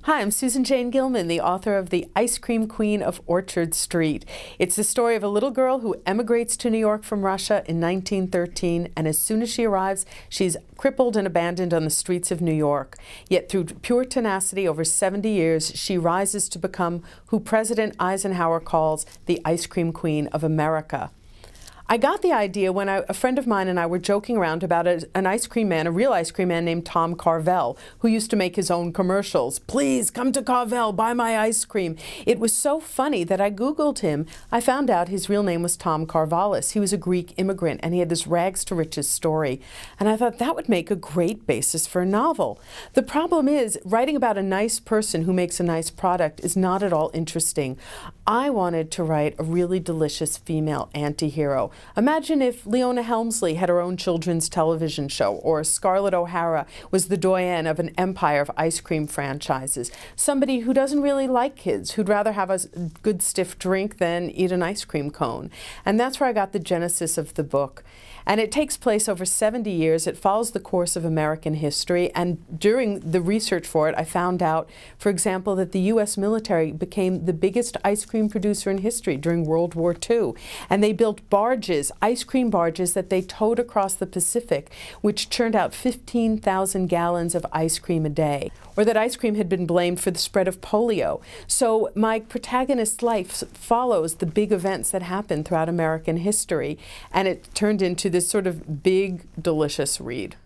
Hi, I'm Susan Jane Gilman, the author of The Ice Cream Queen of Orchard Street. It's the story of a little girl who emigrates to New York from Russia in 1913, and as soon as she arrives, she's crippled and abandoned on the streets of New York. Yet through pure tenacity, over 70 years, she rises to become who President Eisenhower calls the Ice Cream Queen of America. I got the idea when a friend of mine and I were joking around about an ice cream man, a real ice cream man named Tom Carvel, who used to make his own commercials. Please come to Carvel, buy my ice cream. It was so funny that I Googled him. I found out his real name was Tom Carvalis. He was a Greek immigrant, and he had this rags to riches story. And I thought that would make a great basis for a novel. The problem is, writing about a nice person who makes a nice product is not at all interesting. I wanted to write a really delicious female anti-hero. Imagine if Leona Helmsley had her own children's television show, or Scarlett O'Hara was the doyenne of an empire of ice cream franchises. Somebody who doesn't really like kids, who'd rather have a good stiff drink than eat an ice cream cone. And that's where I got the genesis of the book. And it takes place over 70 years. It follows the course of American history. And during the research for it, I found out, for example, that the U.S. military became the biggest ice cream producer in history during World War II. And they built barges, ice cream barges, that they towed across the Pacific, which churned out 15,000 gallons of ice cream a day. Or that ice cream had been blamed for the spread of polio. So my protagonist's life follows the big events that happened throughout American history. And it turned into this sort of big, delicious read.